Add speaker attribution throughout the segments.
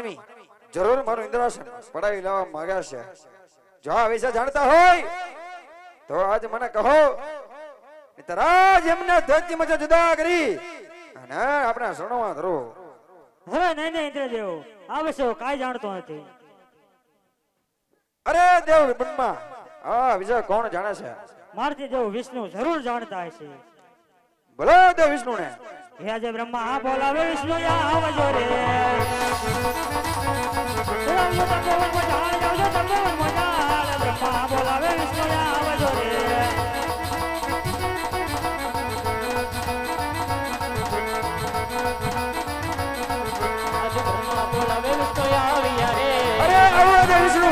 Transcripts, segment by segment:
Speaker 1: માનવી જરૂર મારું ઇન્દ્રાસન પડાવી લેવા માંગ્યા છે. જો આ વિશે જાણતા હોય તો આજ મને કહો, તરાજ એમને ધરતી માં જુદા કરી અને આપણા શરણોમાં ધરો.
Speaker 2: હવે નહીં ઇન્દ્રદેવ, આ વિશે કાંઈ જાણતો નથી.
Speaker 1: અરે દેવ બ્રહ્મા, આ વિશે કોણ જાણે છે?
Speaker 2: મારથી દેવ વિષ્ણુ જરૂર જાણતા હશે.
Speaker 1: બોલો દેવ વિષ્ણુ ને.
Speaker 2: હે આજે બ્રહ્મા આ બોલાવે વિષ્ણુ આવજો રે. બ્રહ્મા બોલાવે વિષ્ણુ આવજો રે. આજે બ્રહ્મા બોલાવે વિષ્ણુ આવ્યા રે.
Speaker 1: અરે આવો દેવ વિષ્ણુ,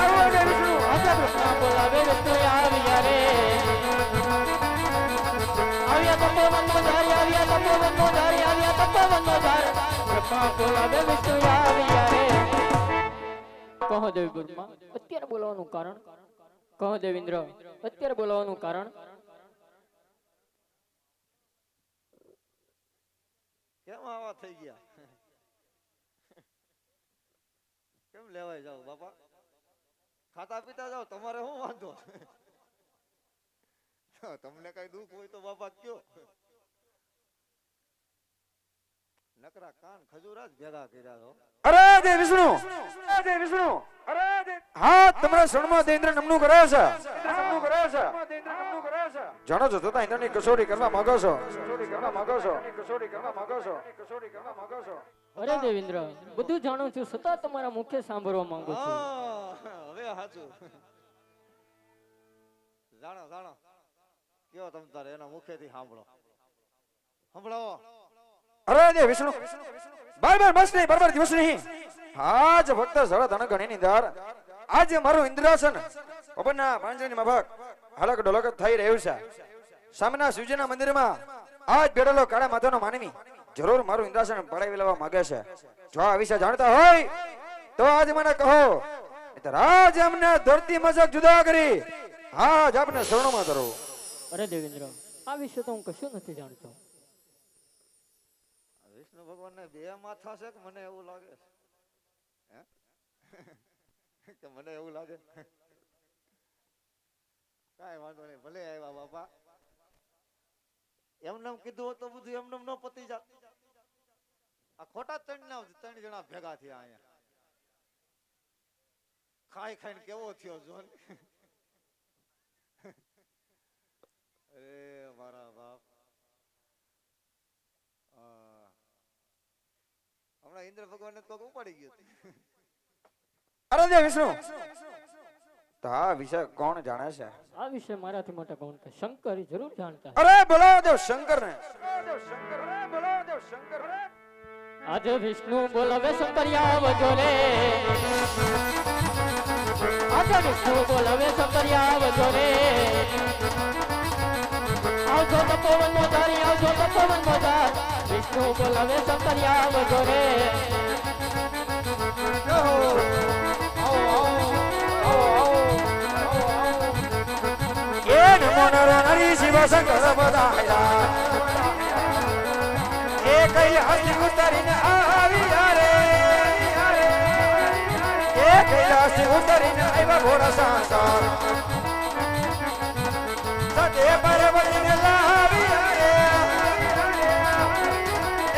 Speaker 1: આવો દેવ વિષ્ણુ.
Speaker 2: આજે બ્રહ્મા બોલાવે વિષ્ણુ આવ્યા રે. આવ્યા તપોવનનો ધારી, આવ્યા તપોવનનો ધારી, આવ્યા તપોવનનો ધારી. બ્રહ્મા બોલાવે વિષ્ણુ આવ્યા રે. કહો દેવી બ્રહ્મા, અત્યારે બોલાવવાનું કારણ? કહો દેવેન્દ્ર, અત્યારે બોલાવવાનું કારણ?
Speaker 3: કેમ આવા થઈ ગયા? કેમ લેવાય જાવ બાપા? ખાતા પીતા જાવ, તમારે શું વાંધો? તમને કઈ દુઃખ હોય તો બાપા કયો. નકરા કાન ખજૂરા જ ભેગા કર્યા છો.
Speaker 1: અરે દેવ વિષ્ણુ, અરે દેવ વિષ્ણુ, અરે દેવ. હા, તમારા શરણમાં દેવેન્દ્ર નમનું કરે છે. નમનું કરે છે. જાણો છો તો ઇન્દ્રની કસોટી કરવા માંગો છો. કસોટી કરવા માંગો છો. કસોટી કરવા માંગો છો. કસોટી કરવા માંગો છો.
Speaker 2: અરે દેવેન્દ્ર, બધું જાણું છું, છતાં તમારા મુખ્ય સાંભળવા માંગુ છું.
Speaker 3: હવે સાચું જાણો જાણો કયો તમ તારે એના મુખેથી સાંભળો. સંભળાવો.
Speaker 1: અરે દેવ વિષ્ણુ, બાર બસ નહીં, બરાબર દિવસ નહીં. આજ ભક્ત સળા ધન ગણી ની ધાર, આજે મારું ઇન્દ્રાસન પવનના પાંજરાની માફક હલક ડોલક થઈ રહ્યું છે. સામેના શિવજીના મંદિરમાં આજ બેઠેલો કાળા માથાનો માનવી જરૂર મારું ઇન્દ્રાસન પડાવી લેવા માંગે છે. જો આ વિશે જાણતા હોય તો આજ મને કહો, રાજ અમને ધરતી મજક જુદા કરી આજ આપને શરણોમાં ધરો.
Speaker 2: અરે દેવેન્દ્ર, આ વિશે તો હું કશું નથી જાણતો.
Speaker 3: વિષ્ણુ ભગવાન ને બે માથા છે કે મને એવું લાગે છે કે મને એવું લાગે. કાંઈ વાંધો નહીં, ભલે આવ્યા બાપા. એમને કીધું હોત તો બધું એમને ન પતી જાત. આ ખોટા ત્રણ જણા ભેગા થયા અહીંયા. ખાઈ ખાઈને કેવો થયો જોન. અરે મારા બાપ, હમણાં ઇન્દ્ર ભગવાન ને પગ ઉપાડી ગયો.
Speaker 1: અરે દેવ વિષ્ણુ, તો આ વિશે કોણ જાણે છે?
Speaker 2: આ વિશે મારાથી મોટા કોણ? શંકર જરૂર જાણતા.
Speaker 1: અરે બોલાવો દેવ શંકર ને. બોલાવો દેવ શંકર.
Speaker 2: આજે વિષ્ણુ બોલાવે શંકર આવજો રે. આજે વિષ્ણુ બોલાવે શંકર આવજો રે. આવજો તપોવનનો ધારી, આવજો તપોવનનો ધાર. વિષ્ણુ બોલાવે શંકર આવજો રે.
Speaker 1: શંકર બધાયા એ કૈલાસથી ઉતરીને આવ્યા રે. એ કૈલાસથી ઉતરીને આવ્યા ઘોડા સાસા સદે પાર્વતીને લાવ્યા રે.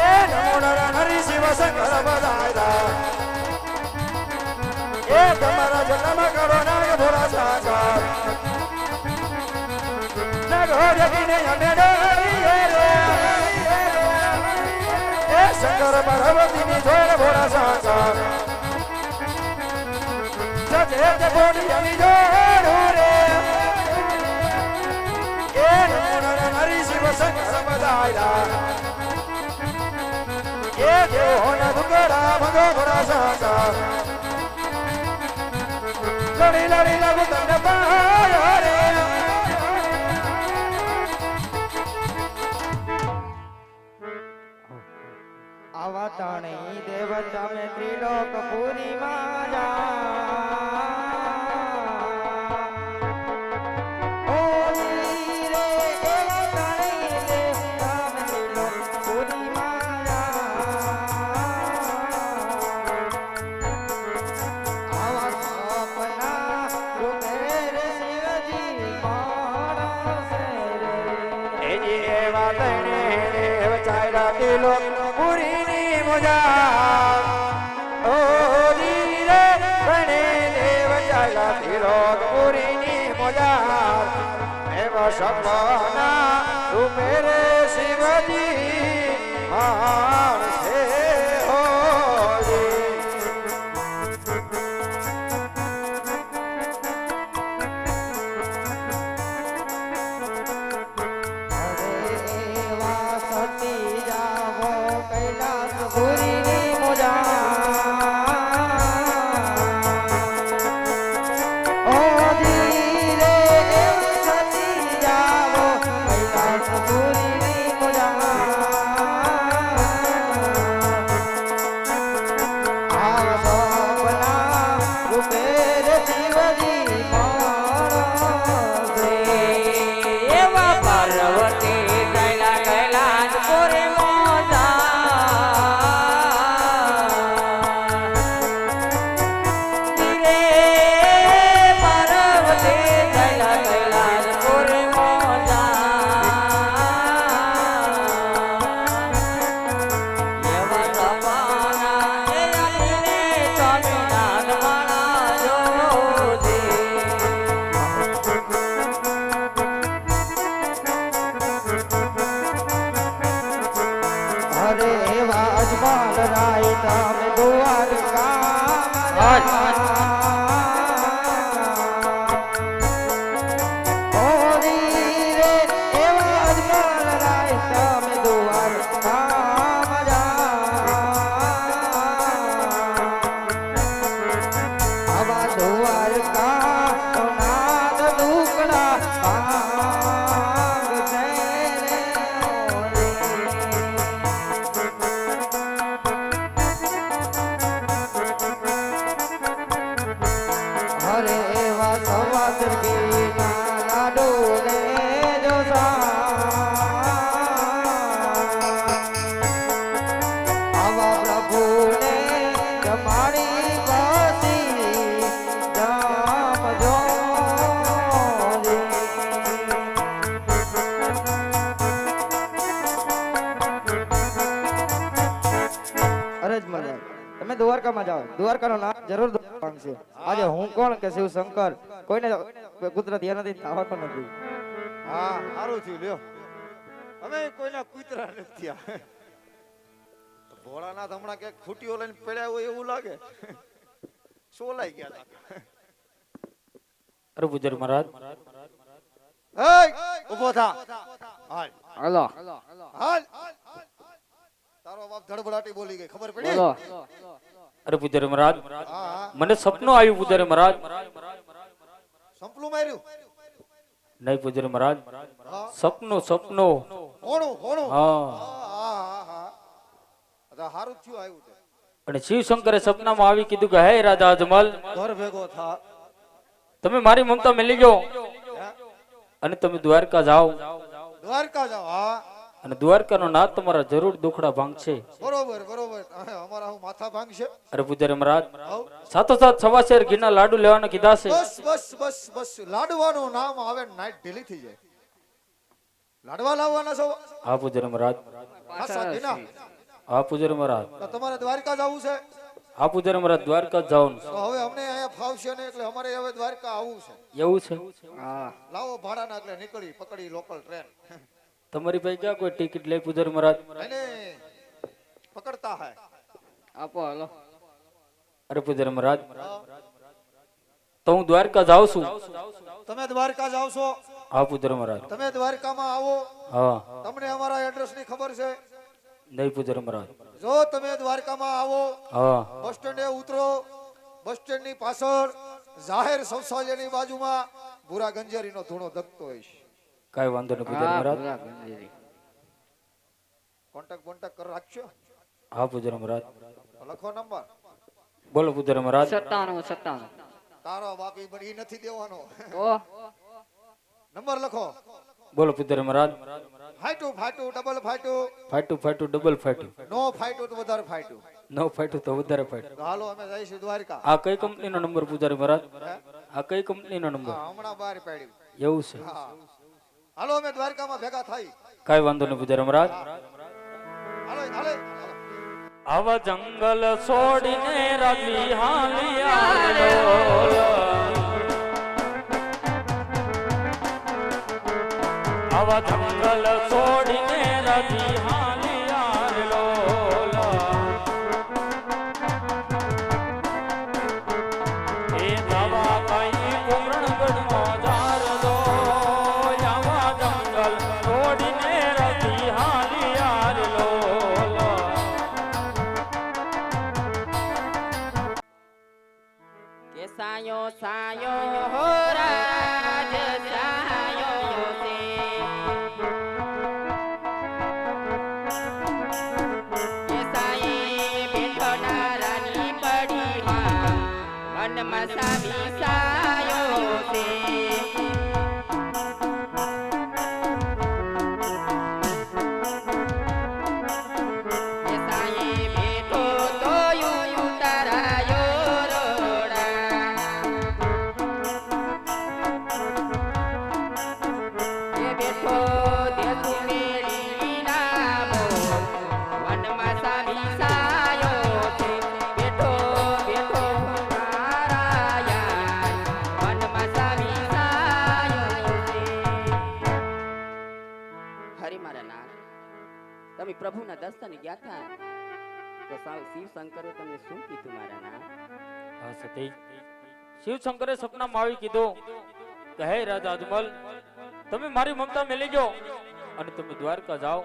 Speaker 1: એ નમો નરી શિવ શંકર બધાયા એ તમારા જન્મ કરો નાગ ઘોડા સાસા શંકર પાર્વતી ની જોડ ભોળા સાકાર સજે બોડિયાની જોડ રે. એ નમો નરી શિવ શંકર બધાયા એ દેવોના દુકડા ભગો ભોળા સાકાર લડી લડી લાગુ તમને પાયા રે.
Speaker 4: આવા તણી દેવતા મે ત્રિલોક પુરી માં
Speaker 1: એવા તણે દેવ ચાલ્યા તિલો પુરીની મોજા ઓ ધીરે તણે દેવ ચાલ્યા તિલો પુરીની મોજા એવા સપના રૂપે રે શિવજી માણસે હોજી
Speaker 4: એવા સતી જાવો કૈલાસ પુરીની મોજા ઓ ધીરે એવા સતી જાવો કૈલાસ પુરીની મોજા આવા સપના રૂપે રે શિવજી માણસે
Speaker 2: એવા પાર્વતી કૈલા કૈલાસ પુરી મોજા ધીરે પાર્વતી કૈલા કૈલાસ પુરી મોજા એવા સપના એ અમને સ્વામિનાથ માણા જોજે
Speaker 4: અરે વાજમાલ રાય તમે દ્વારકા ઓરી રે એવા વાજમાલ રાય તમે દ્વારકા આવા દ્વારકા નાદ દુકડા ભાંગ છે રે ઓરી. હરે એવા સવાદર ગીના લાડુ લેજો આવા પ્રભુને જમાડી બસી જમજો અરે જ મને તમે દ્વારકામાં જાઓ દ્વારકાનો નામ જરૂર માંગશે આજે હું કોણ કે શિવ શંકર કોઈને કુદરતી એનાથી આવતો નથી
Speaker 3: હા સારું થયું લ્યો અમે કોઈના કૂતરા નથી થયા ભોળાનાથ હમણાં ક્યાંક ફૂટીઓ લઈને પડ્યા હોય એવું લાગે સોલાઈ ગયા હતા
Speaker 2: અરે પૂજર મહારાજ
Speaker 3: એય ઊભો થા હાલ
Speaker 2: હાલો
Speaker 3: હાલ તારો બાપ ધડબડાટી બોલી ગઈ ખબર પડી
Speaker 2: બોલો અરે પૂજર મહારાજ
Speaker 3: હા હા
Speaker 2: મને સપનું આવ્યું પૂજર મહારાજ
Speaker 3: સંપલું માર્યું
Speaker 2: નહીં પૂજર મહારાજ
Speaker 3: હા
Speaker 2: સપનું
Speaker 3: હોણું હોણું
Speaker 2: હા
Speaker 3: હા હા હા અચ્છા સારું જ થયું આવ્યું તે
Speaker 2: અને શિવ શંકરે સપનામાં આવી કીધું કે હે રાજા અજમલ
Speaker 3: ઘર ભેગો થા
Speaker 2: તમે મારી મમતા મેલી ગયો
Speaker 3: હે?
Speaker 2: અને તમે દ્વારકા જાઓ
Speaker 3: દ્વારકા જાઓ હા
Speaker 2: અને દ્વારકાનો નાથ તમારા જરૂર દુખડા ભાંગશે
Speaker 3: બરોબર બરોબર અમારા હું માથા ભાંગશે
Speaker 2: અરે પૂજર મહારાજ
Speaker 3: આવ.
Speaker 2: સાથોસાથ સવાશેર ઘીના લાડુ લેવાના કીધા છે
Speaker 3: બસ બસ બસ બસ લાડવાનું નામ આવે ને નાઈટ ઢીલી થઈ જાય લાડવા લાવવાના છો
Speaker 2: હા પૂજર મહારાજ
Speaker 3: ખાસા ઘીના.
Speaker 2: હા પૂજર મહારાજ
Speaker 3: તો તમારે દ્વારકા જવું છે
Speaker 2: હા પૂજર મહારાજ દ્વારકા જાઓ
Speaker 3: તો હવે અમને અહીંયા ફાવશે ને એટલે અમારે હવે દ્વારકા આવવું છે
Speaker 2: એવું છે
Speaker 3: લાવો ભાડાના એટલે નીકળી પકડી લોકલ ટ્રેન
Speaker 2: તમારી પાસે ક્યાં કોઈ ટિકિટ લે પૂજર મહારાજ
Speaker 3: એને પકડતા હે
Speaker 2: આપો હાલો અરે પૂજર મહારાજ તો હું દ્વારકા જાઉં છું
Speaker 3: તમે દ્વારકા જાવ છો
Speaker 2: હા પૂજર મહારાજ
Speaker 3: તમે દ્વારકામાં આવો
Speaker 2: હા
Speaker 3: તમને અમારા એડ્રેસ ની ખબર છે
Speaker 2: નહીં પૂજર મહારાજ
Speaker 3: જો તમે દ્વારકામાં આવો
Speaker 2: હા
Speaker 3: બસ સ્ટેન્ડે ઉતરો બસ સ્ટેન્ડ ની પાછળ જાહેર શૌચાલયની બાજુમાં ભૂરા ગંજેરીનો ધૂણો દગતો હોય છે
Speaker 2: કાઈ વાંધો નહીં પૂજર મહારાજ
Speaker 3: કોન્ટેક્ટ કર રાખજો
Speaker 2: હા પૂજર મહારાજ
Speaker 3: લખો નંબર
Speaker 2: બોલો પૂજર મહારાજ
Speaker 4: 97
Speaker 3: તારો બાપી બની નથી દેવાનો
Speaker 4: તો
Speaker 3: નંબર લખો
Speaker 2: બોલો પૂજર મહારાજ
Speaker 3: ફાઈટુ ફાઈટુ ડબલ ફાઈટુ
Speaker 2: ફાટું ડબલ ફાટું
Speaker 3: નો ફાઈટુ તો વધારે ફાઈટુ
Speaker 2: નો ફાટું તો વધારે ફાટું
Speaker 3: તો હાલો અમે જઈશું દ્વારકા
Speaker 2: આ કઈ કંપનીનો નંબર પૂજારી મહારાજ આ કઈ કંપનીનો નંબર
Speaker 3: હા, હમણાં બહાર પાડ્યું
Speaker 2: એવું છે
Speaker 3: હા હાલો અમે દ્વારકામાં ભેગા થાય.
Speaker 5: કઈ વાંધો નહીં પૂજારી મહારાજ.
Speaker 3: હાલો હાલો
Speaker 5: આવા જંગલ છોડીને રાજી હાલિયા આવા જંગલ છોડીને રાજી હાલિયા એ દવા કઈ કુમરણગઢમાં જાર દો આવા જંગલ છોડીને રાજી હાલિયા
Speaker 2: કે સાયો સાયો હો રાજ સાયો છે કે સાયે બેઠોના રાની પડીમાં મનમાં સાવી સાયો છે કે સાયે બેઠો તો ઉતારાયો બેઠો દેસુ મેળી નામો વનમાં સાવી સાયો છે બેઠો બેઠો નારાયણ વનમાં સાવી સાયો છે હરી મારા નાથ તમે પ્રભુના દર્શન ગયા હતા તો શિવ શંકરે તમને શું કીધું મારા નાથ?
Speaker 5: હા સતી શિવ શંકરે સપનામાં આવી કીધું કે હે રાજા અજમલ તમે મારી મમતા મેલી જો અને તમે દ્વારકા જાઓ.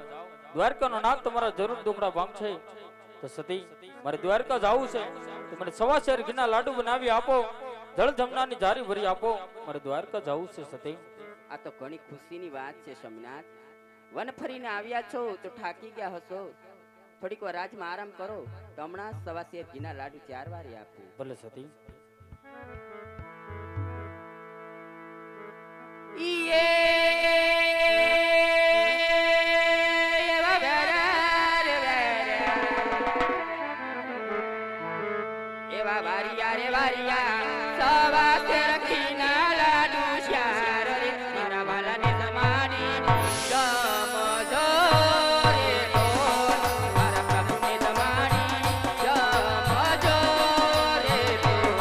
Speaker 5: દ્વારકાનો નાથ તમારા જરૂર દુખડા ભાંગશે. તો સતી મારે દ્વારકા જાવું છે તો મને સવા શેર ઘીના લાડુ બનાવી આપો, જળ જમનાની જારી ભરી આપો, મારે દ્વારકા જાવું છે સતી.
Speaker 2: આ તો ઘણી ખુશીની વાત છે સોમનાથ. વન ફરીને આવ્યા છો તો થાકી ગયા હશો, થોડીક વાર રાજમાં આરામ કરો તો હમણાં સવા શેર ઘીના લાડુ 4 વારે આપું.
Speaker 5: ભલે સતી.
Speaker 2: એવા વારિયા રે વારિયા સવા શેર ઘીના લાડુ 4 રે મારા વાલાને જમાડી જમજો રે બોલ મારા પ્રભુને જમાડી જમજો રે બોલ.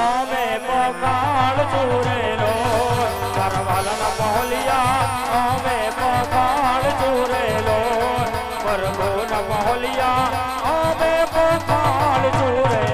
Speaker 2: અમે પખાળ ચૂરેલો કરવાલના પહોલિયા અમે પખાળ ચૂરેલો પ્રભુના પહોલિયા અમે પખાળ ચૂરેલો